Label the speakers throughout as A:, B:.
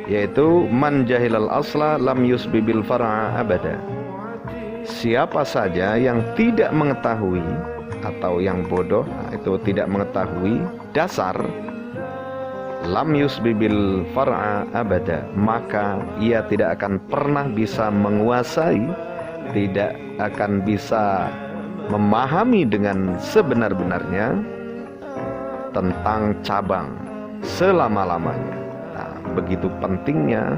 A: yaitu man jahilal asla lam yusbibil far'a abada. Siapa saja yang tidak mengetahui atau yang bodoh, itu tidak mengetahui dasar, lam yusbibil far'a abada, maka ia tidak akan pernah bisa menguasai, tidak akan bisa memahami dengan sebenar-benarnya tentang cabang selama-lamanya. Nah, begitu pentingnya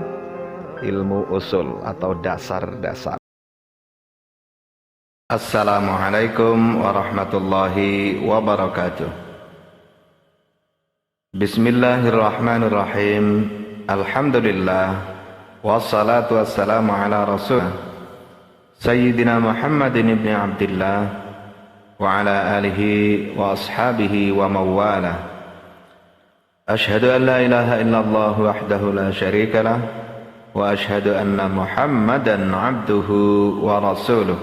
A: ilmu usul atau dasar-dasar. Assalamualaikum warahmatullahi wabarakatuh. Bismillahirrahmanirrahim. Alhamdulillah, wassalatu wassalamu ala rasulillah Sayyidina Muhammadin ibn Abdillah wa ala alihi wa ashabihi wa mawalah. Ashhadu an la ilaha illallah wahdahu la syarika lah, wa ashhadu anna Muhammadan abduhu wa rasuluh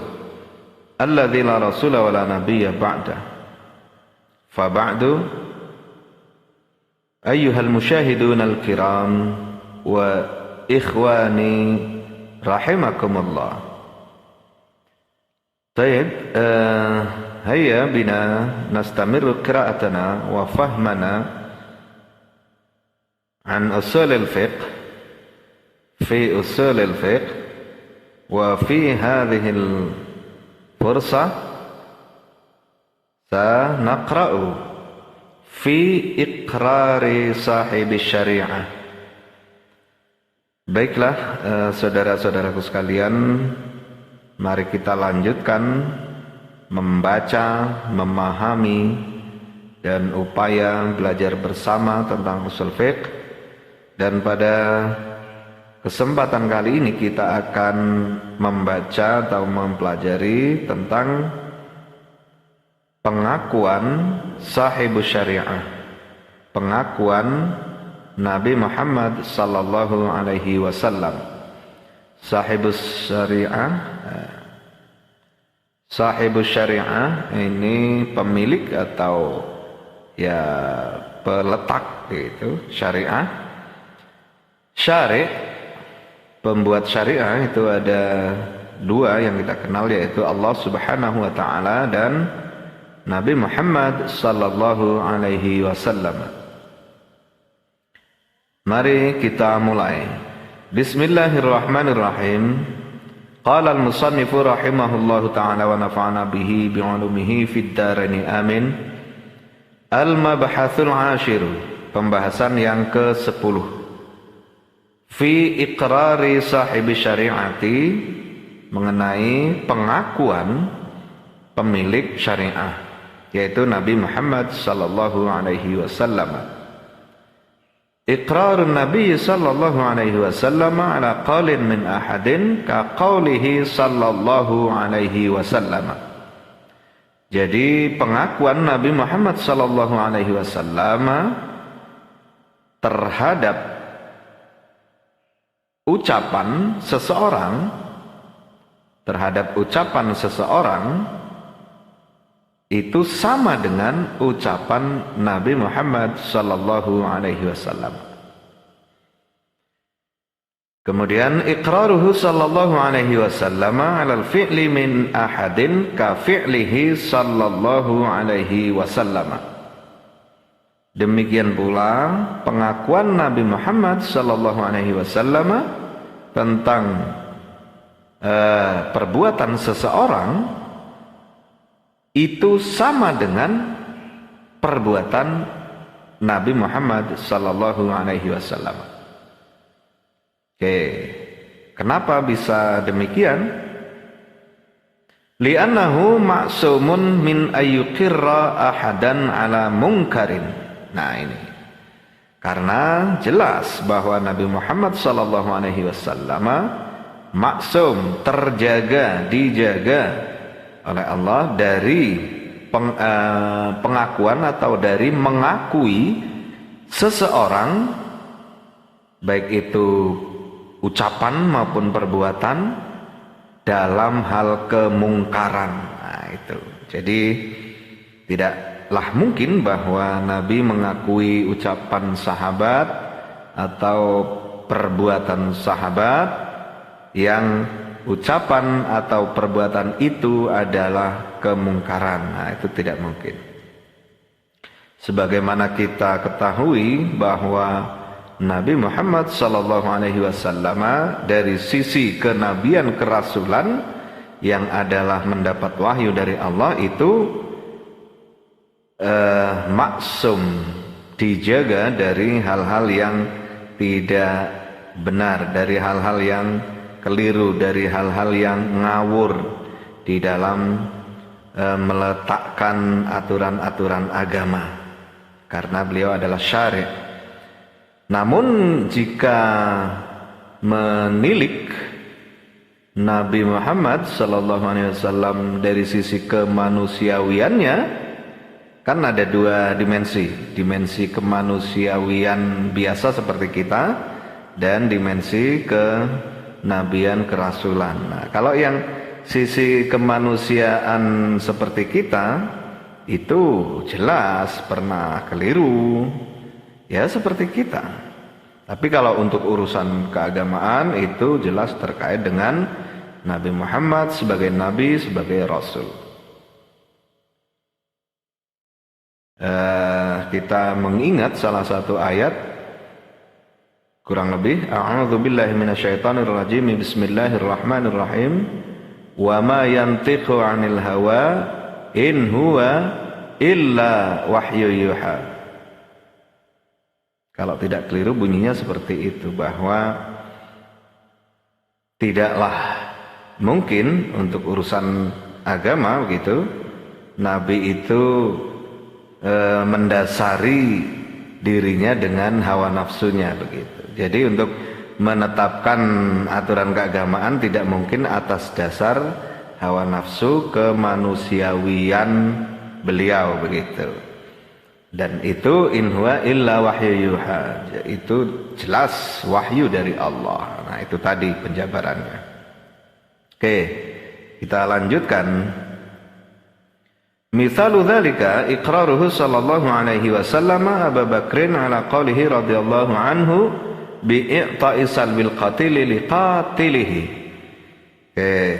A: alladzi la rasula wa la nabiyya ba'da. Fa ba'du, ayyuhal musyahidun al-kiram wa ikhwani rahimakumullah. Baik, hayya bina nastamirru qira'atana wa fahmana an usul al-fiqh fi usul al-fiqh wa fi hadhihi al-fursah sanaqra'u fi iqrari sahibi syariah. Baiklah, saudara-saudaraku sekalian, mari kita lanjutkan membaca, memahami, dan upaya belajar bersama tentang usul fiqh. Dan pada kesempatan kali ini kita akan membaca atau mempelajari tentang pengakuan sahibus syariah, pengakuan Nabi Muhammad sallallahu alaihi wasallam. Sahibus syariah, sahibus syariah ini pemilik atau ya peletak itu syariah. Syari', pembuat syariah itu ada dua yang kita kenal, yaitu Allah Subhanahu wa taala dan Nabi Muhammad sallallahu alaihi wasallam. Mari kita mulai. Bismillahirrahmanirrahim. Qala al-musannifu rahimahullahu ta'ala wa nafa'ana bihi bi'ulumihi fid dharain amin. Al-mabhathul 'ashir, pembahasan yang ke-10. Fi iqrari sahibi syariati, mengenai pengakuan pemilik syariah, yaitu Nabi Muhammad sallallahu alaihi wasallam. Iqrarun Nabi sallallahu alaihi wasallam ala qaulin min ahadin ka qaulihi sallallahu alaihi wasallam. Jadi pengakuan Nabi Muhammad sallallahu alaihi wasallam terhadap ucapan seseorang, itu sama dengan ucapan Nabi Muhammad sallallahu alaihi wasallam. Kemudian iqraruhu sallallahu alaihi wasallam 'alal fi'li min ahadin ka fi'lihi sallallahu alaihi wasallam. Demikian pula pengakuan Nabi Muhammad sallallahu alaihi wasallam tentang perbuatan seseorang itu sama dengan perbuatan Nabi Muhammad sallallahu alaihi wasallam. Oke, kenapa bisa demikian? Li'annahu ma'sumun min ayyuqirra ahadan ala munkarin. Nah ini, karena jelas bahwa Nabi Muhammad sallallahu alaihi wasallam maksum, terjaga, dijaga oleh Allah dari pengakuan atau dari mengakui seseorang, baik itu ucapan maupun perbuatan, dalam hal kemungkaran. Nah itu, jadi tidaklah mungkin bahwa Nabi mengakui ucapan sahabat atau perbuatan sahabat yang ucapan atau perbuatan itu adalah kemungkaran. Nah, itu tidak mungkin. Sebagaimana kita ketahui bahwa Nabi Muhammad SAW dari sisi kenabian kerasulan yang adalah mendapat wahyu dari Allah itu maksum, dijaga dari hal-hal yang tidak benar, dari hal-hal yang keliru, dari hal-hal yang ngawur di dalam meletakkan aturan-aturan agama, karena beliau adalah syari'. Namun jika menilik Nabi Muhammad SAW dari sisi kemanusiawiannya, kan ada dua dimensi kemanusiawian biasa seperti kita dan dimensi kenabian kerasulan. Nah, kalau yang sisi kemanusiaan seperti kita itu jelas pernah keliru, ya seperti kita. Tapi kalau untuk urusan keagamaan itu jelas terkait dengan Nabi Muhammad sebagai nabi, sebagai rasul. Kita mengingat salah satu ayat kurang lebih, a'udzubillahi minasyaitonirrajim, bismillahirrahmanirrahim, wa ma yantiqu 'anil hawa in huwa illa wahyu yuha. Kalau tidak keliru bunyinya seperti itu, bahwa tidaklah mungkin untuk urusan agama begitu nabi itu mendasari dirinya dengan hawa nafsunya begitu. Jadi untuk menetapkan aturan keagamaan tidak mungkin atas dasar hawa nafsu kemanusiawian beliau begitu. Dan itu in huwa illa wahyu yuha, itu jelas wahyu dari Allah. Nah, itu tadi penjabarannya. Oke, kita lanjutkan. Mithalu dzalika iqraruhu sallallahu alaihi wasallam Abu Bakrin ala qawlihi radhiyallahu anhu bi'i'ta'i salbil qatili liqatilihi.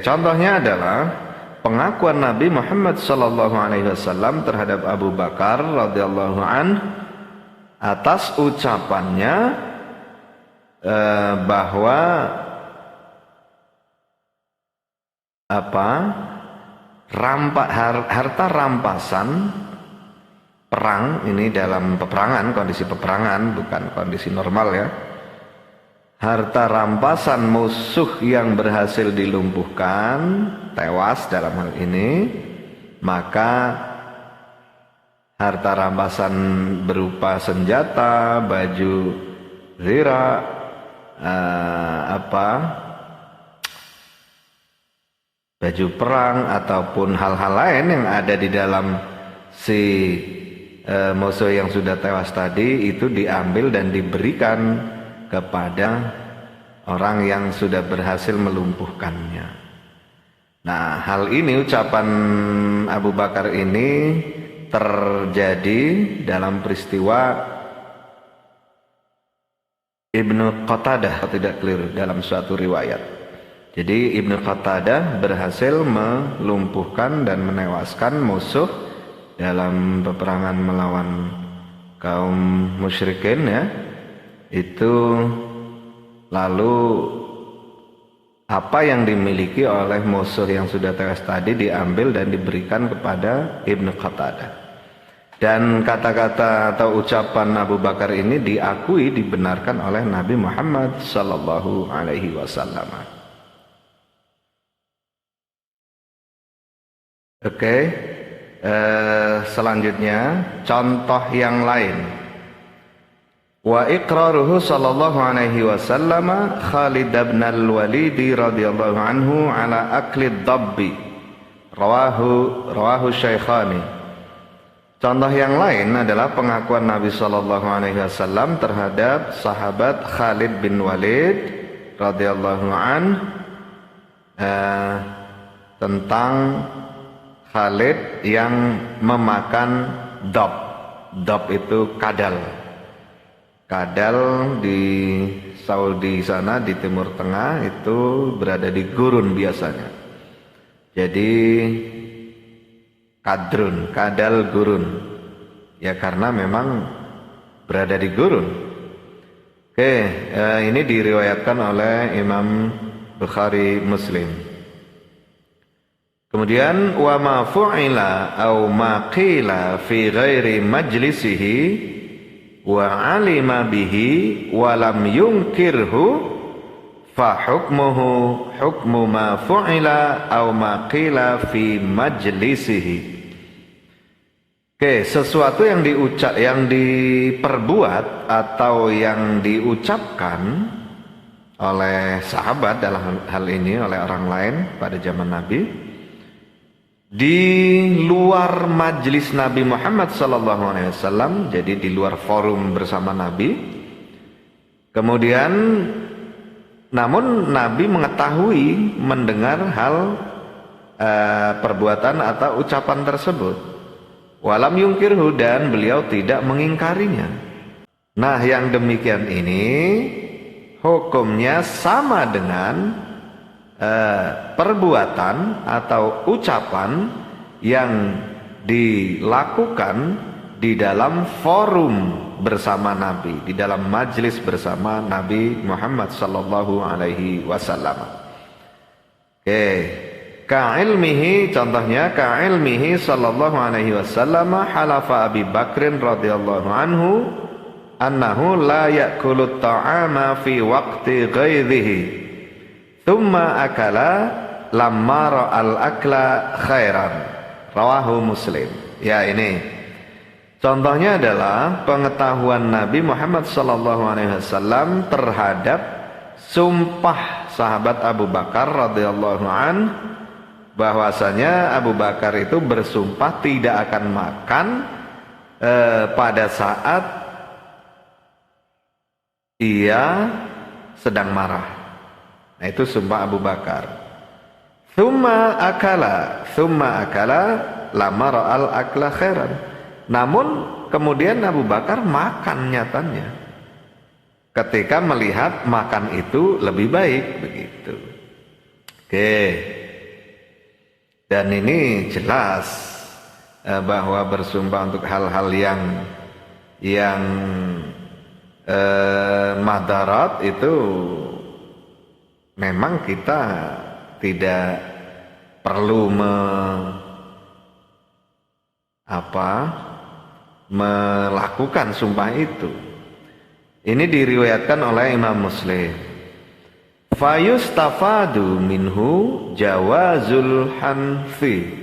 A: Contohnya adalah pengakuan Nabi Muhammad sallallahu alaihi wasallam terhadap Abu Bakar radhiyallahu anhu atas ucapannya bahwa harta rampasan perang, ini dalam peperangan, kondisi peperangan bukan kondisi normal ya, harta rampasan musuh yang berhasil dilumpuhkan, tewas dalam hal ini, maka harta rampasan berupa senjata, baju zira, baju perang ataupun hal-hal lain yang ada di dalam si musuh yang sudah tewas tadi itu diambil dan diberikan kepada orang yang sudah berhasil melumpuhkannya. Nah, hal ini, ucapan Abu Bakar ini terjadi dalam peristiwa Ibnu Qatadah, tidak keliru dalam suatu riwayat. Jadi Ibnu Qatadah berhasil melumpuhkan dan menewaskan musuh dalam peperangan melawan kaum musyrikin ya. Itu lalu apa yang dimiliki oleh musuh yang sudah tewas tadi diambil dan diberikan kepada Ibnu Qatadah. Dan kata-kata atau ucapan Abu Bakar ini diakui, dibenarkan oleh Nabi Muhammad sallallahu alaihi wasallam. Oke, selanjutnya contoh yang lain. Wa iqraruhu sallallahu alaihi wasallam Khalid bin al-Walid radhiyallahu anhu ala akli ad-dabbi rawahu Syaikhani. Contoh yang lain adalah pengakuan Nabi sallallahu alaihi wasallam terhadap sahabat Khalid bin Walid radhiyallahu anhu tentang Khalid yang memakan dab. Dab itu kadal. Kadal di Saudi sana di Timur Tengah itu berada di gurun biasanya. Jadi kadal gurun. Ya karena memang berada di gurun. Oke, ini diriwayatkan oleh Imam Bukhari Muslim. Kemudian wa ma fu'ila aw ma qila fi ghairi majlisihi wa alima bihi wa lam yunkirhu fa hukmuhu hukmu ma fu'ila aw ma qila fi majlisihi. Oke, sesuatu yang diperbuat atau yang diucapkan oleh sahabat dalam hal ini oleh orang lain pada zaman Nabi di luar majlis Nabi Muhammad SAW, jadi di luar forum bersama Nabi. Kemudian, namun Nabi mengetahui, mendengar hal perbuatan atau ucapan tersebut. Walam yungkirhu, dan beliau tidak mengingkarinya. Nah, yang demikian ini hukumnya sama dengan perbuatan atau ucapan yang dilakukan di dalam forum bersama Nabi, di dalam majlis bersama Nabi Muhammad sallallahu alaihi wasallam. Oke, ka'ilmihi, contohnya ka'ilmihi sallallahu alaihi wasallam halafa Abi Bakrin radhiyallahu anhu annahu la ya'kulu ta'ama fi waqti ghaidhihi thumma akala lamma ra'al akla khairan, rawahu Muslim. Ya, ini contohnya adalah pengetahuan Nabi Muhammad SAW terhadap sumpah sahabat Abu Bakar radhiyallahu an, bahwasanya Abu Bakar itu bersumpah tidak akan makan pada saat ia sedang marah. Nah, itu sumpah Abu Bakar. Thumma akala lama ra'al akla khairan. Namun kemudian Abu Bakar makan nyatanya ketika melihat makan itu lebih baik, begitu. Oke. Dan ini jelas bahwa bersumpah untuk hal-hal yang madarat itu memang kita tidak perlu melakukan sumpah itu. Ini diriwayatkan oleh Imam Muslim. Fayustafadu minhu jawazul hanfi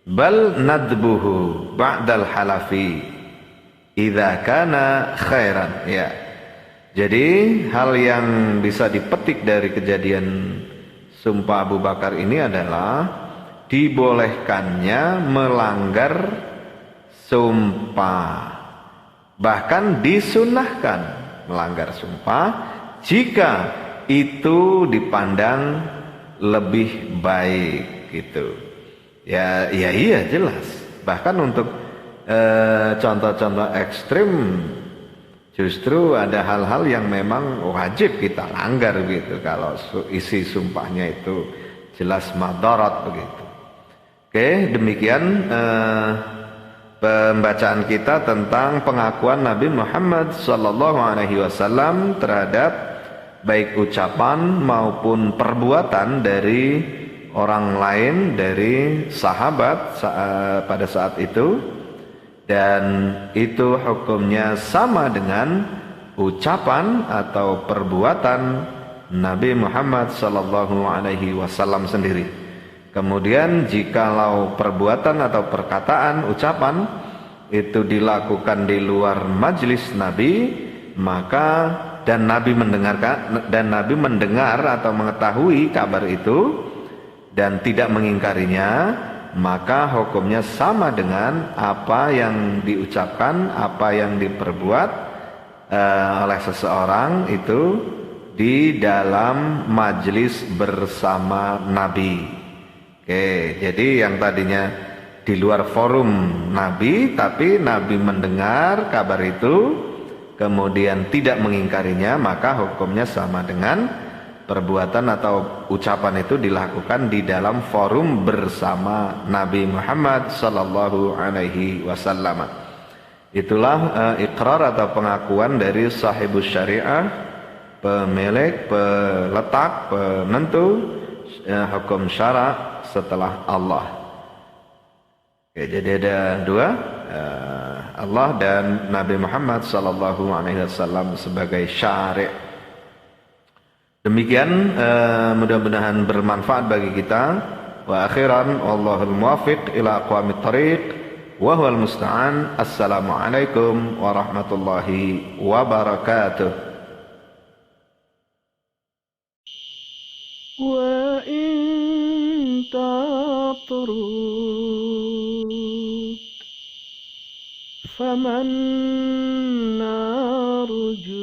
A: bal nadbuhu ba'dal halafi idza kana khairan. Ya. Jadi hal yang bisa dipetik dari kejadian sumpah Abu Bakar ini adalah dibolehkannya melanggar sumpah, bahkan disunahkan melanggar sumpah jika itu dipandang lebih baik, gitu. Ya iya jelas. Bahkan untuk contoh-contoh ekstrim justru ada hal-hal yang memang wajib kita langgar, gitu, kalau isi sumpahnya itu jelas madarat, begitu. Oke, demikian pembacaan kita tentang pengakuan Nabi Muhammad SAW terhadap baik ucapan maupun perbuatan dari orang lain, dari sahabat pada saat itu. Dan itu hukumnya sama dengan ucapan atau perbuatan Nabi Muhammad SAW sendiri. Kemudian jikalau perbuatan atau perkataan, ucapan itu dilakukan di luar majlis Nabi, maka dan Nabi mendengar atau mengetahui kabar itu dan tidak mengingkarinya, maka hukumnya sama dengan apa yang diucapkan, apa yang diperbuat oleh seseorang itu di dalam majlis bersama Nabi. Oke, jadi yang tadinya di luar forum Nabi, tapi Nabi mendengar kabar itu kemudian tidak mengingkarinya, maka hukumnya sama dengan perbuatan atau ucapan itu dilakukan di dalam forum bersama Nabi Muhammad sallallahu alaihi wasallam. Itulah iqrar atau pengakuan dari sahibus syariah, pemilik, peletak, penentu hukum syara setelah Allah. Oke, jadi ada dua, Allah dan Nabi Muhammad sallallahu alaihi wasallam sebagai syari'. Demikian, mudah-mudahan bermanfaat bagi kita. Wa akhiran wallahul muwaffiq ila aqwamit thariq wa huwal musta'an. Assalamualaikum warahmatullahi wabarakatuh.
B: Wa in tatrud faman narju